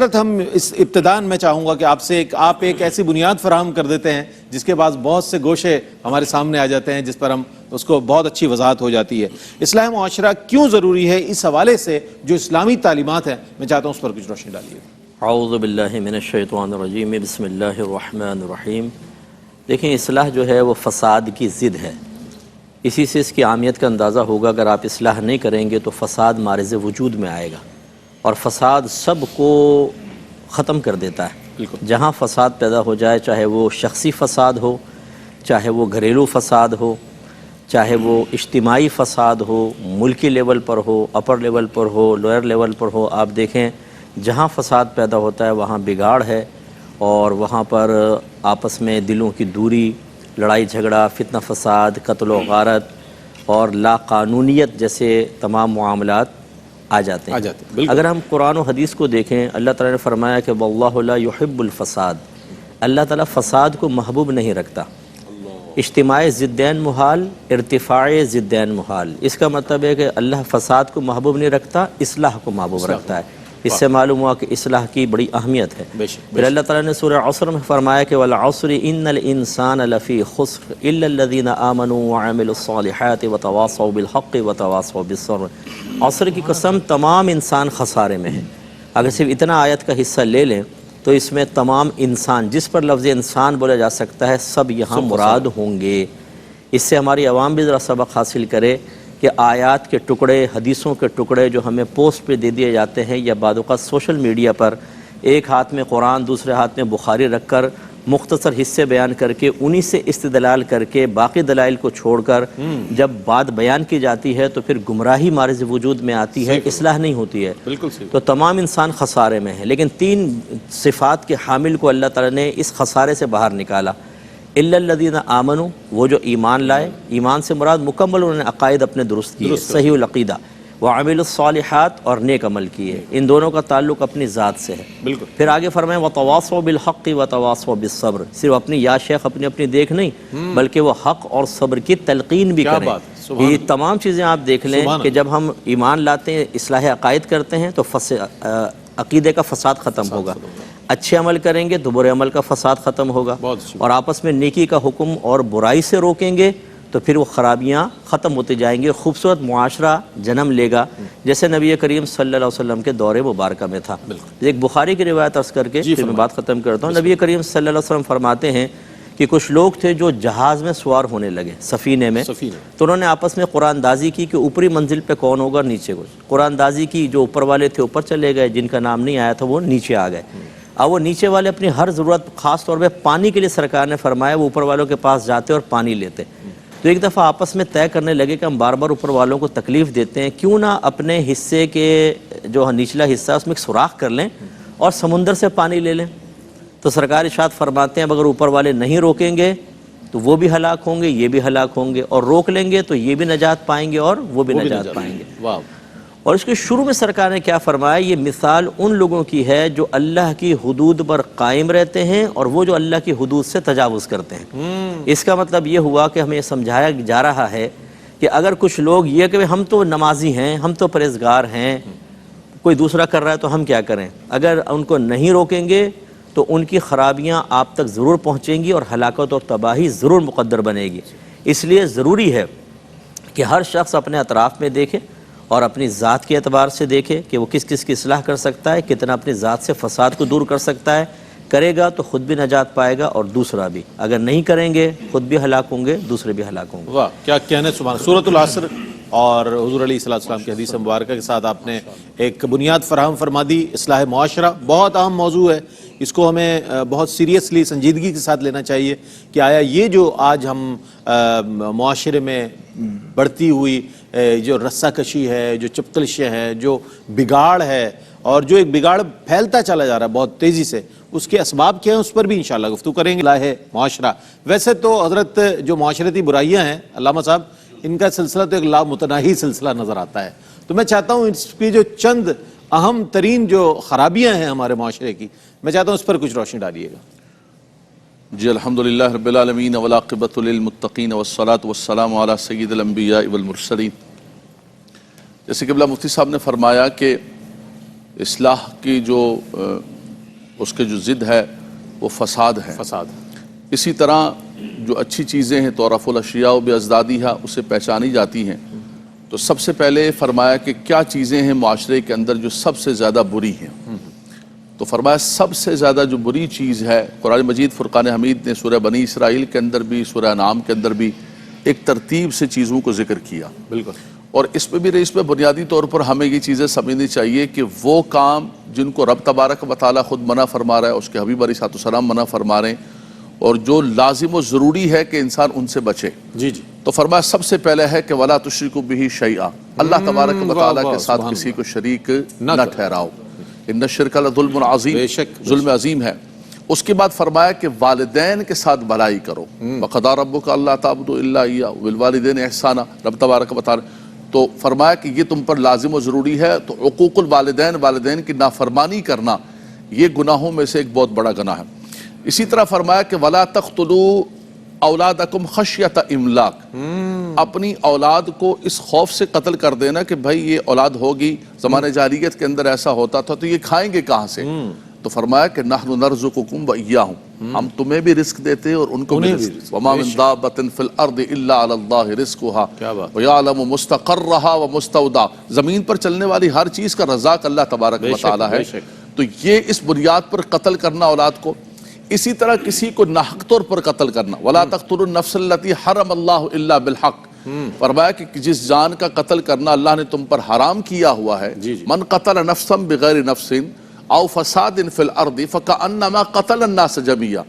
حضرت ہم اس ابتدان میں چاہوں گا کہ آپ ایک ایسی بنیاد فراہم کر دیتے ہیں جس کے بعد بہت سے گوشے ہمارے سامنے آ جاتے ہیں، جس پر ہم اس کو بہت اچھی وضاحت ہو جاتی ہے۔ اصلاح معاشرہ کیوں ضروری ہے، اس حوالے سے جو اسلامی تعلیمات ہیں میں چاہتا ہوں اس پر کچھ روشنی ڈالیے۔ اعوذ باللہ من الشیطان الرجیم، بسم اللہ الرحمن الرحیم۔ دیکھیں، اصلاح جو ہے وہ فساد کی ضد ہے، اسی سے اس کی اہمیت کا اندازہ ہوگا۔ اگر آپ اصلاح نہیں کریں گے تو فساد معرض وجود میں آئے گا، اور فساد سب کو ختم کر دیتا ہے۔ جہاں فساد پیدا ہو جائے، چاہے وہ شخصی فساد ہو، چاہے وہ گھریلو فساد ہو، چاہے وہ اجتماعی فساد ہو، ملکی لیول پر ہو، اپر لیول پر ہو، لوئر لیول پر ہو، آپ دیکھیں جہاں فساد پیدا ہوتا ہے وہاں بگاڑ ہے، اور وہاں پر آپس میں دلوں کی دوری، لڑائی جھگڑا، فتنہ فساد، قتل و غارت اور لا قانونیت جیسے تمام معاملات آ جاتے ہیں۔ اگر ہم قرآن و حدیث کو دیکھیں، اللہ تعالیٰ نے فرمایا کہ واللہ لا یحب الفساد، اللہ تعالیٰ فساد کو محبوب نہیں رکھتا۔ اجتماع ضدین محال، ارتفاع ضدین محال، اس کا مطلب ہے کہ اللہ فساد کو محبوب نہیں رکھتا، اصلاح کو محبوب رکھتا ہے۔ اس سے معلوم ہوا کہ اصلاح کی بڑی اہمیت ہے۔ پھر اللہ تعالیٰ نے سورہ عصر میں فرمایا کہ والعصر ان الانسان لفی خسر الا الذین آمنوا وعملوا الصالحات وتواصوا بالحق وتواصوا بالصبر۔ عصر کی قسم، تمام انسان خسارے میں ہیں۔ اگر صرف اتنا آیت کا حصہ لے لیں تو اس میں تمام انسان، جس پر لفظ انسان بولا جا سکتا ہے، سب یہاں مراد ہوں گے۔ اس سے ہماری عوام بھی ذرا سبق حاصل کرے کہ آیات کے ٹکڑے، حدیثوں کے ٹکڑے جو ہمیں پوسٹ پہ دے دیے جاتے ہیں، یا بعض اوقات سوشل میڈیا پر ایک ہاتھ میں قرآن دوسرے ہاتھ میں بخاری رکھ کر مختصر حصے بیان کر کے انہی سے استدلال کر کے باقی دلائل کو چھوڑ کر جب بات بیان کی جاتی ہے تو پھر گمراہی معرض وجود میں آتی ہے، اصلاح نہیں ہوتی ہے۔ تو تمام انسان خسارے میں ہیں، لیکن تین صفات کے حامل کو اللہ تعالیٰ نے اس خسارے سے باہر نکالا۔ الا الذین آمنوا، وہ جو ایمان لائے، ایمان سے مراد مکمل انہوں نے عقائد اپنے درست کیے، صحیح العقیدہ، وعملوا الصالحات، اور نیک عمل کیے۔ ان دونوں کا تعلق اپنی ذات سے ہے۔ پھر آگے فرمائیں وتواصوا بالحق وتواصوا بالصبر، صرف اپنی یا شیخ اپنی دیکھ نہیں، بلکہ وہ حق اور صبر کی تلقین بھی کریں۔ یہ تمام چیزیں آپ دیکھ لیں کہ جب ہم ایمان لاتے ہیں، اصلاح عقائد کرتے ہیں تو عقیدے کا فساد ختم ہوگا، اچھے عمل کریں گے تو برے عمل کا فساد ختم ہوگا، اور آپس میں نیکی کا حکم اور برائی سے روکیں گے تو پھر وہ خرابیاں ختم ہوتے جائیں گے، خوبصورت معاشرہ جنم لے گا، جیسے نبی کریم صلی اللہ علیہ وسلم کے دور مبارکہ میں تھا۔ ایک بخاری کی روایت عرض کر کے پھر میں بات ختم کرتا ہوں۔ نبی کریم صلی اللہ علیہ وسلم فرماتے ہیں کہ کچھ لوگ تھے جو جہاز میں سوار ہونے لگے، سفینے میں، تو انہوں نے آپس میں قرآن دازی کی کہ اوپری منزل پہ کون ہوگا، نیچے کچھ قرآن دازی کی۔ جو اوپر والے تھے اوپر چلے گئے، جن کا نام نہیں آیا تھا وہ نیچے آ گئے۔ اب وہ نیچے والے اپنی ہر ضرورت، خاص طور پہ پانی کے لیے سرکار نے فرمایا وہ اوپر والوں کے پاس جاتے اور پانی لیتے۔ تو ایک دفعہ آپس میں طے کرنے لگے کہ ہم بار بار اوپر والوں کو تکلیف دیتے ہیں، کیوں نہ اپنے حصے کے جو نچلا حصہ ہے اس میں ایک سوراخ کر لیں اور سمندر سے پانی لے لیں۔ تو سرکار ارشاد فرماتے ہیں اگر اوپر والے نہیں روکیں گے تو وہ بھی ہلاک ہوں گے، یہ بھی ہلاک ہوں گے، اور روک لیں گے تو یہ بھی نجات پائیں گے اور وہ بھی نجات پائیں گے۔ اور اس کے شروع میں سرکار نے کیا فرمایا، یہ مثال ان لوگوں کی ہے جو اللہ کی حدود پر قائم رہتے ہیں اور وہ جو اللہ کی حدود سے تجاوز کرتے ہیں۔ اس کا مطلب یہ ہوا کہ ہمیں سمجھایا جا رہا ہے کہ اگر کچھ لوگ یہ کہ ہم تو نمازی ہیں، ہم تو پرہیزگار ہیں، کوئی دوسرا کر رہا ہے تو ہم کیا کریں، اگر ان کو نہیں روکیں گے تو ان کی خرابیاں آپ تک ضرور پہنچیں گی اور ہلاکت اور تباہی ضرور مقدر بنے گی۔ اس لیے ضروری ہے کہ ہر شخص اپنے اطراف میں دیکھے اور اپنی ذات کے اعتبار سے دیکھے کہ وہ کس کس کی اصلاح کر سکتا ہے، کتنا اپنی ذات سے فساد کو دور کر سکتا ہے۔ کرے گا تو خود بھی نجات پائے گا اور دوسرا بھی، اگر نہیں کریں گے خود بھی ہلاک ہوں گے، دوسرے بھی ہلاک ہوں گے۔ واہ، کیا کہنے، سبحان۔ سورۃ العصر اور حضور علیہ السلام کی حدیث مبارکہ کے ساتھ آپ نے ایک بنیاد فراہم فرما دی۔ اصلاح معاشرہ بہت اہم موضوع ہے، اس کو ہمیں بہت سیریسلی، سنجیدگی کے ساتھ لینا چاہیے کہ آیا یہ جو آج ہم معاشرے میں بڑھتی ہوئی جو رسہ کشی ہے، جو چپکلشیں ہے، جو بگاڑ ہے، اور جو ایک بگاڑ پھیلتا چلا جا رہا ہے بہت تیزی سے، اس کے اسباب کیا ہیں اس پر بھی انشاءاللہ گفتگو کریں گے۔ اصلاح معاشرہ، ویسے تو حضرت جو معاشرتی برائیاں ہیں علامہ صاحب، ان کا سلسلہ تو ایک لامتناہی سلسلہ نظر آتا ہے، تو میں چاہتا ہوں اس کی جو چند اہم ترین جو خرابیاں ہیں ہمارے معاشرے کی، میں چاہتا ہوں اس پر کچھ روشنی ڈالیے گا۔ جی الحمدللہ رب العالمین والعاقبۃ للمتقین والصلاۃ والسلام علی سید الانبیاء والمرسلین۔ جیسے کہ قبلہ مفتی صاحب نے فرمایا کہ اصلاح کی جو اس کے جو ضد ہے وہ فساد ہے. اسی طرح جو اچھی چیزیں ہیں تعرف الاشیاء بازدادیہا اسے پہچانی جاتی ہیں. تو سب سے پہلے فرمایا کہ کیا چیزیں ہیں معاشرے کے اندر جو سب سے زیادہ بری ہیں. تو فرمایا سب سے زیادہ جو بری چیز ہے، قرآن مجید فرقان حمید نے سورہ بنی اسرائیل کے اندر بھی سورہ انعام کے اندر بھی ایک ترتیب سے چیزوں کو ذکر کیا. بالکل. اور اس پہ بھی رئیس پہ بنیادی طور پر ہمیں یہ چیزیں سمجھنی چاہیے کہ وہ کام جن کو رب تبارک و تعالیٰ خود منع فرما رہا ہے، اس کے حبیب علیہ السلام منع فرما رہے ہیں، اور جو لازم و ضروری ہے کہ انسان ان سے بچے. جی. تو فرمایا سب سے پہلے ہے کہ وَلَا تُشْرِكُوا بِهِ شَيْئًا، اللہ تبارک و تعالیٰ کے ساتھ کسی کو شریک نہ ٹھہراؤ. ان الشرک لظلم عظیم، بے شک ظلم عظیم ہے. اس کے بعد فرمایا کہ والدین کے ساتھ بھلائی کرو. وَقَضَىٰ رَبُّكَ أَلَّا تَعْبُدُوا إِلَّا إِيَّاهُ وَبِالْوَالِدَيْنِ إِحْسَانًا، رب تبارک و تعالیٰ. تو فرمایا کہ یہ تم پر لازم و ضروری ہے. تو عقوق الوالدین، والدین کی نافرمانی کرنا یہ گناہوں میں سے ایک بہت بڑا گناہ ہے. اسی طرح فرمایا کہ وَلَا تَقْتُلُوا أَوْلَادَكُمْ خَشْيَةَ إِمْلَاقٍ، اپنی اولاد کو اس خوف سے قتل کر دینا کہ بھائی یہ اولاد ہوگی، زمانہ جاہلیت کے اندر ایسا ہوتا تھا تو یہ کھائیں گے کہاں سے. تو فرمایا کہ نحن نرزقکم وإیاہم، ہم تمہیں بھی رزق دیتے اور ان کو بھی رزق. وما من دابۃ فی الارض الا علی اللہ رزقها ویعلم مستقرها ومستودعها، زمین پر چلنے والی ہر چیز کا رزاق اللہ تبارک و تعالی ہے. تو یہ اس بنیاد پر قتل کرنا اولاد کو. اسی طرح کسی کو ناحق طور پر قتل کرنا، ولا تقتلوا النفس التي حرم اللہ الا بالحق، فرمایا کہ جس جان کا قتل کرنا اللہ نے تم پر حرام کیا ہوا ہے. من قتل نفسا بغیر نفس او فساد فی الارض فکأنما قتل الناس جميعا،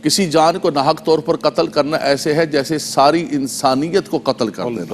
کسی جان کو ناحق طور پر قتل کرنا ایسے ہے جیسے ساری انسانیت کو قتل کر دینا.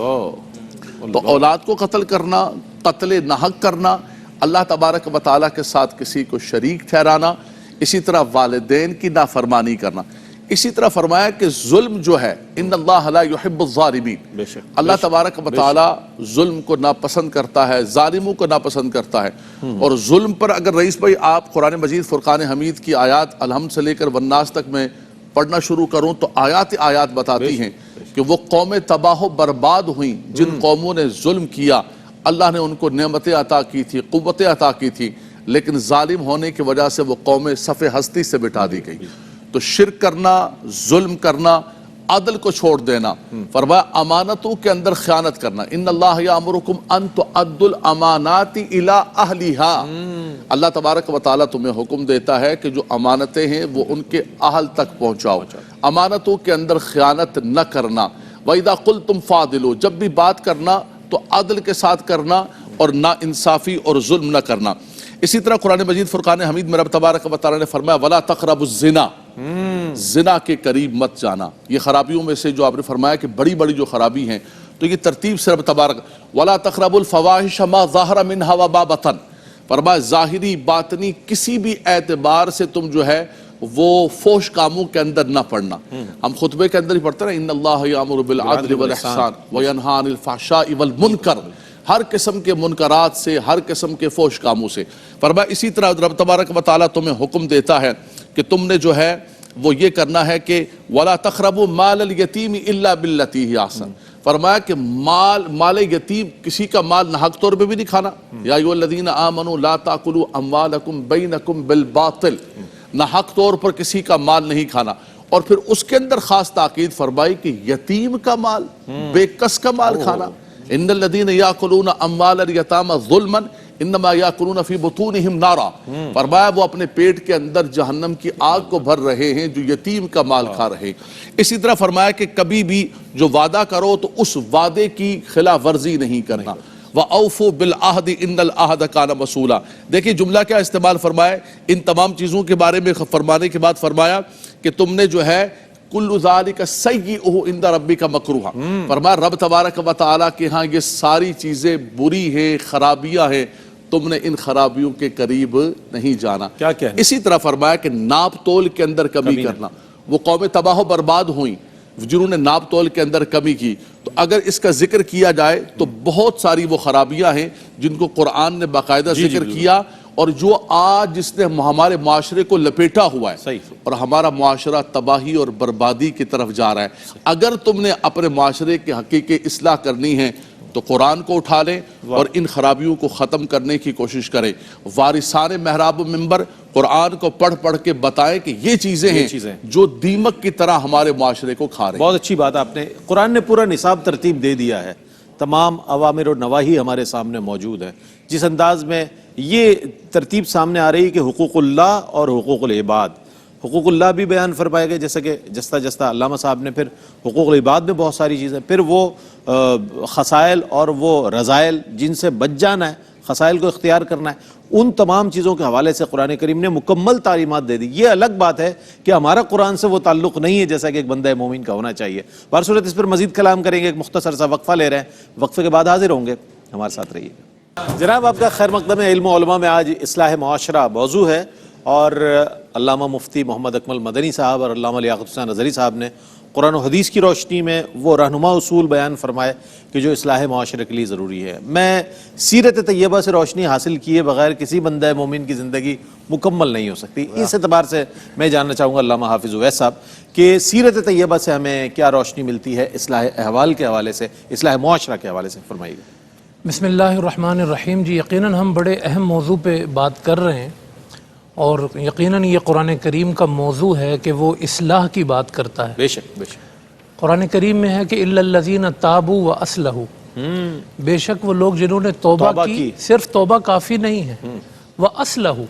تو اولاد کو قتل کرنا، قتل ناحق کرنا، اللہ تبارک و تعالیٰ کے ساتھ کسی کو شریک ٹھہرانا، اسی طرح والدین کی نافرمانی کرنا. اسی طرح فرمایا کہ ظلم جو ہے ان اللہ لا يحب الظالمین، اللہ تبارک و تعالیٰ ظلم کو ناپسند کرتا ہے، ظالموں کو ناپسند کرتا ہے. اور ظلم پر اگر رئیس بھائی آپ قرآن مجید فرقان حمید کی آیات الحمد سے لے کر والناس تک میں پڑھنا شروع کروں تو آیات بتاتی ہیں کہ وہ قومیں تباہ و برباد ہوئیں جن قوموں نے ظلم کیا. اللہ نے ان کو نعمتیں عطا کی تھی، قوتیں عطا کی تھی، لیکن ظالم ہونے کی وجہ سے وہ قومیں صف ہستی سے بٹھا دی گئی. تو شرک کرنا، ظلم کرنا، عدل کو چھوڑ دینا، فرمایا امانتوں کے اندر خیانت کرنا. ان اللہ یامرکم ان تؤدوا الامانات الی اہلھا، اللہ تبارک و تعالیٰ تمہیں حکم دیتا ہے کہ جو امانتیں ہیں وہ ان کے اہل تک پہنچاؤ. امانتوں کے اندر خیانت نہ کرنا. وَإِذَا قُلْتُمْ فَعْدِلُوا، جب بھی بات کرنا تو عدل کے ساتھ کرنا اور نا انصافی اور ظلم نہ کرنا. اسی طرح قرآن مجید فرقان حمید میں رب تبارک و تعالیٰ نے فرمایا وَلَا تَقْرَبُوا الزِّنَا، زنا کے قریب مت جانا. یہ خرابیوں میں سے جو آپ نے فرمایا کہ بڑی بڑی جو خرابی ہیں تو یہ ترتیب سے رب تبارک وَلَا تَقْرَبُوا الْفَوَاحِشَ مَا ظَهَرَ مِنْهَا وَمَا بَطَنَ، فرمایا ظاہری باطنی کسی بھی اعتبار سے تم جو ہے وہ فوش کاموں کے اندر نہ پڑنا. ہم خطبے کے اندر ہی پڑھتے ہیں ان اللہ یامر بالعدل والاحسان وینہی عن الفحشاء والمنکر، ہر قسم کے منکرات سے، ہر قسم کے فوش کاموں سے. فرمایا اسی طرح رب تبارک و تعالیٰ تمہیں حکم دیتا ہے کہ تم نے جو ہے وہ یہ کرنا ہے کہ وَلَا تَقْرَبُوا مَالَ الْيَتِيمِ إِلَّا بِالَّتِي هِيَ أَحْسَنُ، فرمایا کہ مال یتیم کسی کا مال ناحق طور پہ بھی نہیں کھانا. یا ایھا الذین آمنوا لا تأکلوا اموالکم بینکم بالباطل، ناحق طور پر کسی کا مال نہیں کھانا. اور پھر اس کے اندر خاص تاکید فرمائی کہ یتیم کا مال، بے کس کا مال کھانا. ان الذین یاکلون اموال الیتامی ظلما انما یاکلون فی بطونہم نارا، فرمایا وہ اپنے پیٹ کے اندر جہنم کی آگ کو بھر رہے ہیں جو یتیم کا مال کھا رہے ہیں. اسی طرح فرمایا کہ کبھی بھی جو وعدہ کرو تو اس وعدے کی خلاف ورزی نہیں کرنا. وَأَوْفُوا بِالْعَهْدِ إِنَّ الْعَهْدَ كَانَ مَسْئُولًا، دیکھیں جملہ کیا استعمال فرمایا. ان تمام چیزوں کے بارے میں فرمانے کے بعد فرمایا کہ تم نے جو ہے کل ذالک سیئہ عند ربک مکروہ، فرمایا رب تبارک و تعالیٰ کے ہاں یہ ساری چیزیں بری ہیں، خرابیاں ہیں، تم نے ان خرابیوں کے قریب نہیں جانا. اسی طرح فرمایا کہ ناپ تول کے اندر کمی کرنا. وہ قومیں تباہ و برباد ہوئیں جنہوں نے ناپ تول کے اندر کمی کی. تو اگر اس کا ذکر کیا جائے تو بہت ساری وہ خرابیاں ہیں جن کو قرآن نے باقاعدہ ذکر کیا، اور جو آج جس نے ہمارے معاشرے کو لپیٹا ہوا ہے اور ہمارا معاشرہ تباہی اور بربادی کی طرف جا رہا ہے. اگر تم نے اپنے معاشرے کے حقیقی اصلاح کرنی ہے تو قرآن کو اٹھا لیں اور ان خرابیوں کو ختم کرنے کی کوشش کریں. وارثان محراب و منبر قرآن کو پڑھ پڑھ کے بتائیں کہ یہ چیزیں ہیں جو دیمک کی طرح ہمارے معاشرے کو کھا رہے ہیں. بہت اچھی بات آپ نے، قرآن نے پورا نصاب ترتیب دے دیا ہے، تمام اوامر و نواہی ہمارے سامنے موجود ہے. جس انداز میں یہ ترتیب سامنے آ رہی ہے کہ حقوق اللہ اور حقوق العباد، حقوق اللہ بھی بیان فرمائے گئے، جیسے کہ جستا جستا علامہ صاحب نے، پھر حقوق العباد میں بہت ساری چیزیں، پھر وہ خسائل اور وہ رذائل جن سے بچ جانا ہے، خسائل کو اختیار کرنا ہے، ان تمام چیزوں کے حوالے سے قرآن کریم نے مکمل تعلیمات دے دی. یہ الگ بات ہے کہ ہمارا قرآن سے وہ تعلق نہیں ہے جیسا کہ ایک بندہ مومن کا ہونا چاہیے. بہر صورت اس پر مزید کلام کریں گے، ایک مختصر سا وقفہ لے رہے ہیں، وقفے کے بعد حاضر ہوں گے، ہمارے ساتھ رہیے گا. جناب آپ کا خیر مقدم علم و علماء میں آج اصلاح معاشرہ موضوع ہے، اور علامہ مفتی محمد اکمل مدنی صاحب اور علامہ لیاقت حسین ازہری صاحب نے قرآن و حدیث کی روشنی میں وہ رہنما اصول بیان فرمائے کہ جو اصلاح معاشرے کے لیے ضروری ہے. میں سیرت طیبہ سے روشنی حاصل کیے بغیر کسی بندہ مومن کی زندگی مکمل نہیں ہو سکتی. اس اعتبار سے میں جاننا چاہوں گا علامہ حافظ اویس صاحب کہ سیرت طیبہ سے ہمیں کیا روشنی ملتی ہے اصلاح احوال کے حوالے سے، اصلاح معاشرہ کے حوالے سے، فرمائیے. بسم اللہ الرحمن الرحیم. جی یقیناً ہم بڑے اہم موضوع پہ بات کر رہے ہیں، اور یقیناً یہ قرآن کریم کا موضوع ہے کہ وہ اصلاح کی بات کرتا ہے. بے شک بے شک. قرآن کریم میں ہے کہ الا الذین تابوا واصلحوا، بے شک وہ لوگ جنہوں نے توبہ کی. صرف توبہ کافی نہیں ہے، واصلحوا،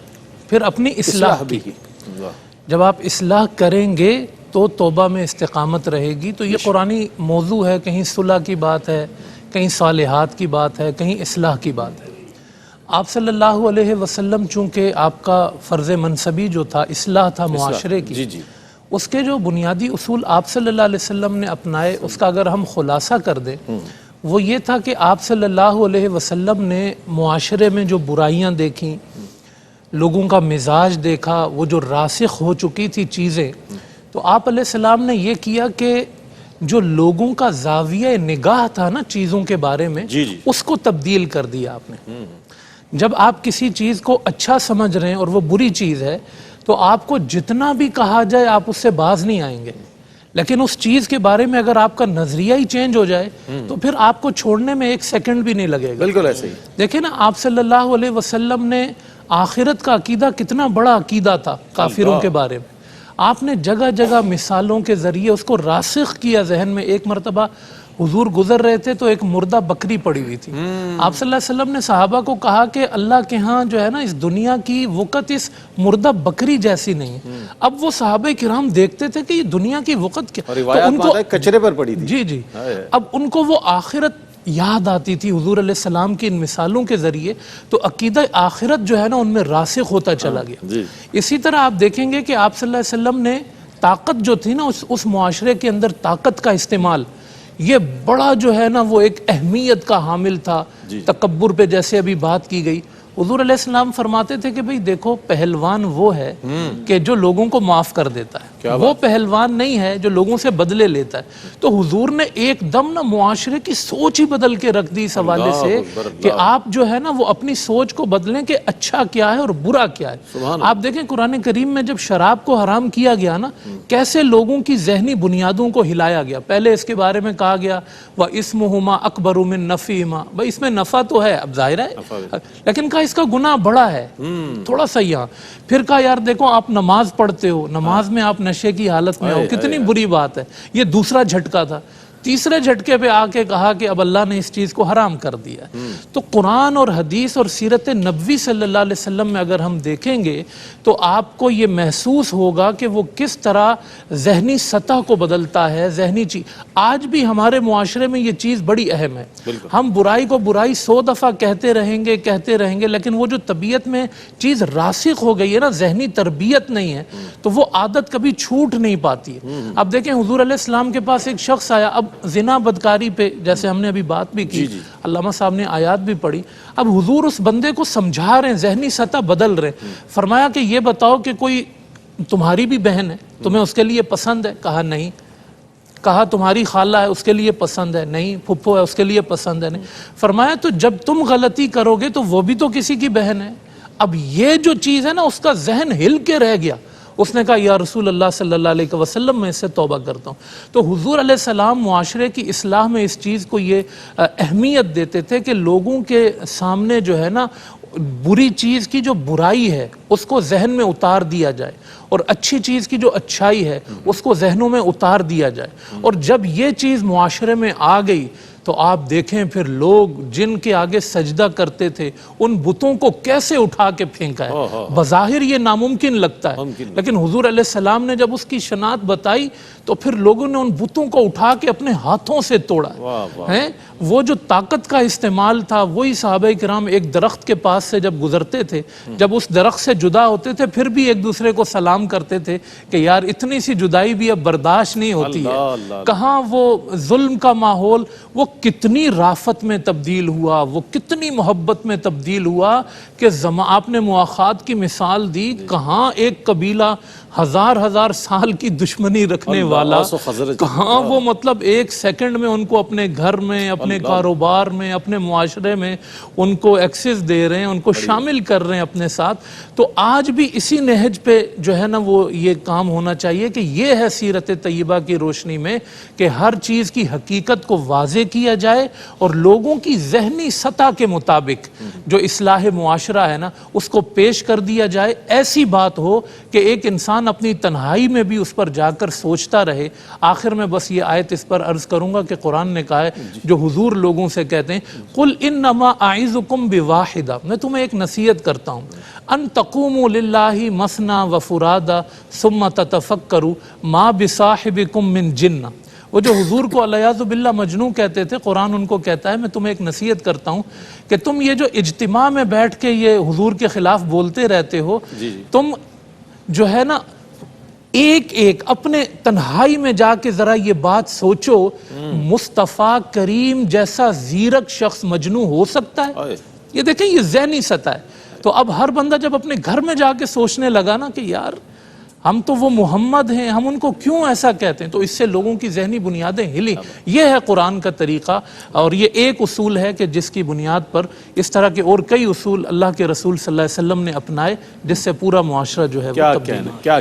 پھر اپنی اصلاح کی. جب آپ اصلاح کریں گے تو توبہ میں استقامت رہے گی. تو یہ قرآنی موضوع ہے، کہیں صلح کی بات ہے، کہیں صالحات کی بات ہے، کہیں اصلاح کی بات ہے. آپ صلی اللہ علیہ وسلم چونکہ آپ کا فرض منصبی جو تھا اصلاح تھا معاشرے کی، اس کے جو بنیادی اصول آپ صلی اللہ علیہ وسلم نے اپنائے، اس کا اگر ہم خلاصہ کر دیں وہ یہ تھا کہ آپ صلی اللہ علیہ وسلم نے معاشرے میں جو برائیاں دیکھیں، لوگوں کا مزاج دیکھا، وہ جو راسخ ہو چکی تھی چیزیں، تو آپ علیہ السلام نے یہ کیا کہ جو لوگوں کا زاویہ نگاہ تھا نا چیزوں کے بارے میں، اس کو تبدیل کر دیا آپ نے. جب آپ کسی چیز کو اچھا سمجھ رہے ہیں اور وہ بری چیز ہے تو آپ کو جتنا بھی کہا جائے آپ اس سے باز نہیں آئیں گے، لیکن اس چیز کے بارے میں اگر آپ کا نظریہ ہی چینج ہو جائے تو پھر آپ کو چھوڑنے میں ایک سیکنڈ بھی نہیں لگے گا. بالکل ایسے ہی. دیکھیں نا، آپ صلی اللہ علیہ وسلم نے آخرت کا عقیدہ کتنا بڑا عقیدہ تھا کافروں کے بارے میں. آپ نے جگہ جگہ مثالوں کے ذریعے اس کو راسخ کیا ذہن میں. ایک مرتبہ حضور گزر رہے تھے تو ایک مردہ بکری پڑی ہوئی تھی. آپ صلی اللہ علیہ وسلم نے صحابہ کو کہا کہ اللہ کے ہاں جو ہے نا اس دنیا کی وقت اس مردہ بکری جیسی نہیں ہے. اب وہ صحابہ کرام دیکھتے تھے کہ یہ دنیا کی وقت کیا، تو ان کو کچرے پر پڑی تھی. جی اب ان کو وہ آخرت یاد آتی تھی حضور علیہ السلام کی ان مثالوں کے ذریعے، تو عقیدہ آخرت جو ہے نا ان میں راسخ ہوتا چلا گیا. اسی طرح آپ دیکھیں گے کہ آپ صلی اللہ علیہ وسلم نے طاقت جو تھی نا اس معاشرے کے اندر طاقت کا استعمال، یہ بڑا جو ہے نا وہ ایک اہمیت کا حامل تھا. تکبر پہ جیسے ابھی بات کی گئی، حضور علیہ السلام فرماتے تھے کہ بھئی دیکھو پہلوان وہ ہے کہ جو لوگوں کو معاف کر دیتا ہے، وہ پہلوان نہیں ہے جو لوگوں سے بدلے لیتا ہے. تو حضور نے ایک دم نا معاشرے کی سوچ ہی بدل کے رکھ دی اس حوالے سے کہ آپ جو ہے نا وہ اپنی سوچ کو بدلیں کہ اچھا کیا ہے اور برا کیا ہے. آپ دیکھیں قرآن کریم میں جب شراب کو حرام کیا گیا نا، کیسے لوگوں کی ذہنی بنیادوں کو ہلایا گیا. پہلے اس کے بارے میں کہا گیا وَإِسْمُهُمَا أَكْبَرُ مِن نَفْعِهِمَا، بھائی اس میں نفع تو ہے، اب ظاہر ہے، لیکن کہا اس کا گناہ بڑا ہے تھوڑا سا یہاں. پھر کہا یار دیکھو آپ نماز پڑھتے ہو، نماز میں آپ نشے کی حالت میں ہو، کتنی بری بات ہے. یہ دوسرا جھٹکا تھا. تیسرے جھٹکے پہ آ کے کہا کہ اب اللہ نے اس چیز کو حرام کر دیا. تو قرآن اور حدیث اور سیرت نبوی صلی اللہ علیہ وسلم میں اگر ہم دیکھیں گے تو آپ کو یہ محسوس ہوگا کہ وہ کس طرح ذہنی سطح کو بدلتا ہے. ذہنی چیز آج بھی ہمارے معاشرے میں یہ چیز بڑی اہم ہے. ہم برائی کو برائی 100 دفعہ کہتے رہیں گے، لیکن وہ جو طبیعت میں چیز راسخ ہو گئی ہے نا، ذہنی تربیت نہیں ہے، تو وہ عادت کبھی چھوٹ نہیں پاتی ہے. اب دیکھیں حضور علیہ السلام کے پاس ایک شخص آیا، اب زنا بدکاری پہ جیسے ہم نے ابھی بات بھی کی، علامہ صاحب نے آیات بھی پڑھی. اب حضور اس بندے کو سمجھا رہے ہیں، ذہنی سطح بدل رہے ہیں. فرمایا کہ یہ بتاؤ کہ کوئی تمہاری بھی بہن ہے، تمہیں اس کے لیے پسند ہے؟ کہا نہیں. کہا تمہاری خالہ ہے، اس کے لیے پسند ہے؟ نہیں. پھپھو ہے، اس کے لیے پسند ہے؟ نہیں. فرمایا تو جب تم غلطی کرو گے تو وہ بھی تو کسی کی بہن ہے. اب یہ جو چیز ہے نا اس کا ذہن ہل کے رہ گیا. اس نے کہا یا رسول اللہ صلی اللہ علیہ وسلم میں اس سے توبہ کرتا ہوں. تو حضور علیہ السلام معاشرے کی اصلاح میں اس چیز کو یہ اہمیت دیتے تھے کہ لوگوں کے سامنے جو ہے نا بری چیز کی جو برائی ہے اس کو ذہن میں اتار دیا جائے اور اچھی چیز کی جو اچھائی ہے اس کو ذہنوں میں اتار دیا جائے. اور جب یہ چیز معاشرے میں آ گئی تو آپ دیکھیں پھر لوگ جن کے آگے سجدہ کرتے تھے ان بتوں کو کیسے اٹھا کے پھینکا ہے. بظاہر یہ ناممکن لگتا ہے لیکن حضور علیہ السلام نے جب اس کی شناعت بتائی تو پھر لوگوں نے ان بتوں کو اٹھا کے اپنے ہاتھوں سے توڑا ہے. وہ جو طاقت کا استعمال تھا وہی صحابہ کرام ایک درخت کے پاس سے جب گزرتے تھے جب اس درخت سے جدا ہوتے تھے پھر بھی ایک دوسرے کو سلام کرتے تھے کہ یار اتنی سی جدائی بھی اب برداشت نہیں ہوتی ہے. کہاں وہ ظلم کا ماحول وہ کتنی رافت میں تبدیل ہوا, وہ کتنی محبت میں تبدیل ہوا کہ آپ نے مواخات کی مثال دی. کہاں ایک قبیلہ ہزار سال کی دشمنی رکھنے والا کہاں وہ مطلب ایک سیکنڈ میں ان کو اپنے گھر میں اپنے کاروبار میں اپنے معاشرے میں ان کو ایکسس دے رہے ہیں, ان کو شامل کر رہے ہیں اپنے ساتھ. تو آج بھی اسی نہج پہ جو ہے نا وہ یہ کام ہونا چاہیے کہ یہ ہے سیرت طیبہ کی روشنی میں کہ ہر چیز کی حقیقت کو واضح کیا جائے اور لوگوں کی ذہنی سطح کے مطابق جو اصلاح معاشرہ ہے نا اس کو پیش کر دیا جائے. ایسی بات ہو کہ ایک انسان اپنی تنہائی میں بھی اس پر جا کر سوچتا رہے. آخر میں بس یہ آیت اس پر عرض کروں گا کہ قرآن نے کہا ہے جو حضور لوگوں سے کہتے ہیں قل انما اعظکم بواحدہ, میں تمہیں ایک نصیحت کرتا ہوں ان تقوموا للہ مثنی وفرادا ثم تتفکروا ما بصاحبکم من جنہ. وہ جو حضور کو علیاذ باللہ مجنون کہتے تھے قرآن ان کو کہتا ہے میں تمہیں ایک نصیحت کرتا ہوں کہ تم یہ جو اجتماع میں بیٹھ کے یہ حضور کے خلاف بولتے رہتے ہو تم جو ہے نا ایک ایک اپنے تنہائی میں جا کے ذرا یہ بات سوچو مصطفیٰ کریم جیسا زیرک شخص مجنون ہو سکتا ہے؟ یہ دیکھیں یہ ذہنی سطح ہے. تو اب ہر بندہ جب اپنے گھر میں جا کے سوچنے لگا نا کہ یار ہم تو وہ محمد ہیں ہم ان کو کیوں ایسا کہتے ہیں, تو اس سے لوگوں کی ذہنی بنیادیں ہلی. یہ ہے قرآن کا طریقہ اور یہ ایک اصول ہے کہ جس کی بنیاد پر اس طرح کے اور کئی اصول اللہ کے رسول صلی اللہ علیہ وسلم نے اپنائے جس سے پورا معاشرہ جو ہے وہ تبدیل ہوا. کیا